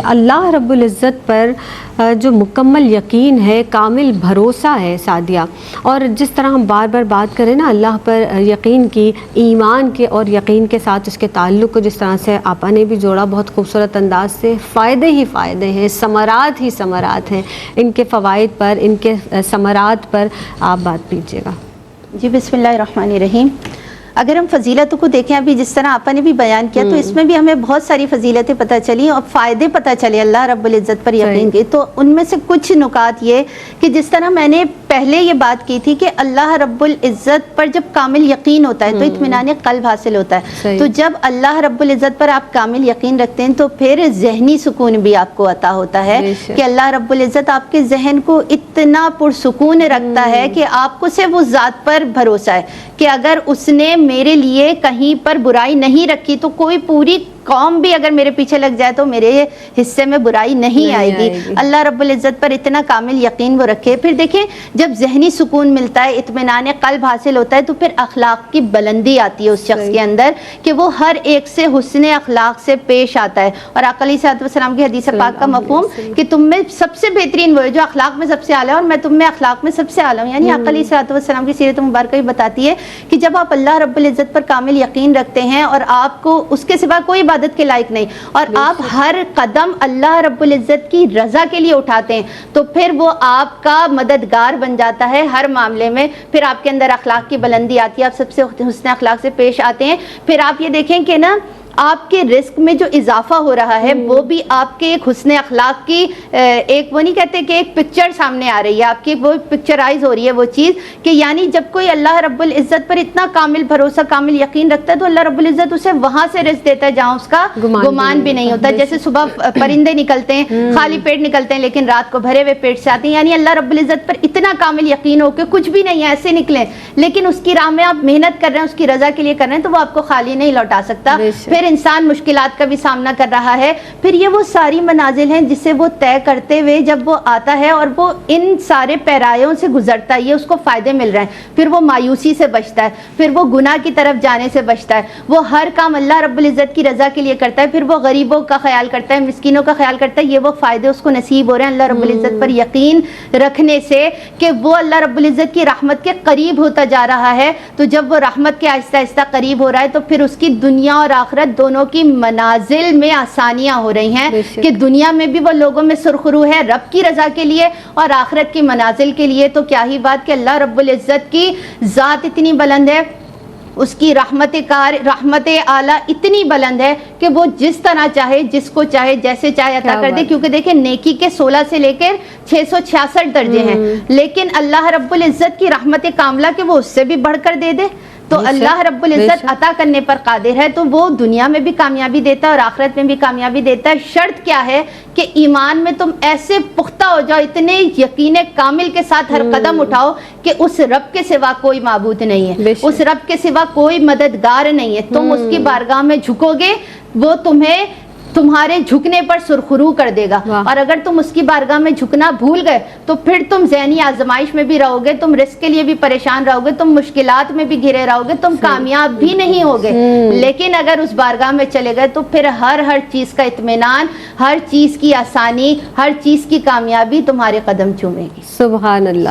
اللہ رب العزت پر جو مکمل یقین ہے، کامل بھروسہ ہے سعدیہ، اور جس طرح ہم بار بار بات کریں نا اللہ پر یقین کی، ایمان کے اور یقین کے ساتھ اس کے تعلق کو جس طرح سے آپا نے بھی جوڑا بہت خوبصورت انداز سے، فائدے ہی فائدے ہیں، ثمرات ہی ثمرات ہیں، ان کے فوائد پر، ان کے ثمرات پر آپ بات کیجیے گا۔ جی بسم اللہ الرحمن الرحیم۔ اگر ہم فضیلتوں کو دیکھیں، ابھی جس طرح آپا نے بھی بیان کیا، تو اس میں بھی ہمیں بہت ساری فضیلتیں پتہ چلی اور فائدے پتہ چلے اللہ رب العزت پر یقین کے۔ تو ان میں سے کچھ نکات یہ کہ جس طرح میں نے پہلے یہ بات کی تھی کہ اللہ رب العزت پر جب کامل یقین ہوتا ہے تو اطمینان قلب حاصل ہوتا ہے۔ تو جب اللہ رب العزت پر آپ کامل یقین رکھتے ہیں تو پھر ذہنی سکون بھی آپ کو عطا ہوتا ہے کہ اللہ رب العزت آپ کے ذہن کو اتنا پرسکون رکھتا ہے کہ آپ کو صرف اس ذات پر بھروسہ ہے کہ اگر اس نے میرے لیے کہیں پر برائی نہیں رکھی تو کوئی پوری قوم بھی اگر میرے پیچھے لگ جائے تو میرے حصے میں برائی نہیں آئے گی۔ اللہ رب العزت پر اتنا کامل یقین وہ رکھے۔ پھر دیکھیں جب ذہنی سکون ملتا ہے، اطمینان قلب حاصل ہوتا ہے، تو پھر اخلاق کی بلندی آتی ہے اس شخص کے اندر کہ وہ ہر ایک سے حسن اخلاق سے پیش آتا ہے۔ اور آقا علیہ الصلوۃ والسلام کی حدیث پاک کا مفہوم کہ تم میں سب سے بہترین وہ ہے جو اخلاق میں سب سے اعلیٰ ہے اور میں تم میں اخلاق میں سب سے اعلیٰ ہوں۔ یعنی آقا علیہ الصلوۃ والسلام کی سیرت مبارکہ بھی بتاتی ہے کہ جب آپ اللہ رب العزت پر کامل یقین رکھتے ہیں اور آپ کو اس کے سوا کوئی عبادت کے لائق نہیں اور آپ ہر قدم اللہ رب العزت کی رضا کے لیے اٹھاتے ہیں تو پھر وہ آپ کا مددگار بن جاتا ہے ہر معاملے میں۔ پھر آپ کے اندر اخلاق کی بلندی آتی ہے، آپ سب سے حسن اخلاق سے پیش آتے ہیں۔ پھر آپ یہ دیکھیں کہ نا آپ کے رزق میں جو اضافہ ہو رہا ہے وہ بھی آپ کے ایک حسن اخلاق کی ایک وہ نہیں کہتے کہ ایک پکچر سامنے آ رہی ہے، آپ کی وہ پکچرائز ہو رہی ہے وہ چیز کہ یعنی جب کوئی اللہ رب العزت پر اتنا کامل بھروسہ، کامل یقین رکھتا ہے تو اللہ رب العزت اسے وہاں سے رزق دیتا ہے جہاں اس کا گمان بھی نہیں ہوتا۔ جیسے صبح پرندے نکلتے ہیں، خالی پیٹ نکلتے ہیں لیکن رات کو بھرے ہوئے پیٹ سے آتے ہیں، یعنی اللہ رب العزت پر اتنا کامل یقین ہو کہ کچھ بھی نہیں ہے ایسے نکلیں لیکن اس کی راہ میں آپ محنت کر رہے ہیں، اس کی رضا کے لیے کر رہے ہیں تو وہ آپ کو خالی نہیں لوٹا سکتا۔ پھر انسان مشکلات کا بھی سامنا کر رہا ہے، پھر یہ وہ ساری منازل ہیں جسے وہ طے کرتے ہوئے جب وہ آتا ہے اور وہ ان سارے پیرایوں سے گزرتا ہے، یہ اس کو فائدے مل رہے ہیں، پھر وہ مایوسی سے بچتا ہے، پھر وہ گناہ کی طرف جانے سے بچتا ہے، وہ ہر کام اللہ رب العزت کی رضا کے لیے کرتا ہے، پھر وہ غریبوں کا خیال کرتا ہے، مسکینوں کا خیال کرتا ہے۔ یہ وہ فائدے اس کو نصیب ہو رہے ہیں اللہ رب العزت پر یقین رکھنے سے کہ وہ اللہ رب العزت کی رحمت کے قریب ہوتا جا رہا ہے۔ تو جب وہ رحمت کے آہستہ آہستہ قریب ہو رہا ہے تو پھر اس کی دنیا اور آخرت دونوں کی منازل میں آسانیاں ہو رہی ہیں کہ دنیا میں بھی وہ لوگوں میں سرخرو ہے رب کی رضا کے لیے اور آخرت کی منازل کے لیے۔ تو کیا ہی بات کہ اللہ رب العزت کی ذات اتنی بلند ہے، اس کی رحمت اعلیٰ اتنی بلند ہے کہ وہ جس طرح چاہے، جس کو چاہے، جیسے چاہے عطا کر دے، کیونکہ دیکھیں نیکی کے 16 سے لے کر 666 درجے ہیں لیکن اللہ رب العزت کی رحمت کاملہ کہ وہ اس سے بھی بڑھ کر دے دے تو اللہ رب العزت عطا کرنے پر قادر ہے، تو وہ دنیا میں بھی کامیابی دیتا ہے اور آخرت میں بھی کامیابی دیتا ہے۔ شرط کیا ہے کہ ایمان میں تم ایسے پختہ ہو جاؤ، اتنے یقین کامل کے ساتھ ہر قدم اٹھاؤ کہ اس رب کے سوا کوئی معبود نہیں ہے، اس رب کے سوا کوئی مددگار نہیں ہے۔ تم اس کی بارگاہ میں جھکو گے، وہ تمہیں تمہارے جھکنے پر سرخرو کر دے گا، اور اگر تم اس کی بارگاہ میں جھکنا بھول گئے تو پھر تم ذہنی آزمائش میں بھی رہو گے، تم رزق کے لیے بھی پریشان رہو گے، تم مشکلات میں بھی گھرے رہو گے، تم کامیاب بھی نہیں ہوگے۔ لیکن اگر اس بارگاہ میں چلے گئے تو پھر ہر چیز کا اطمینان، ہر چیز کی آسانی، ہر چیز کی کامیابی تمہارے قدم چومے گی۔ سبحان اللہ۔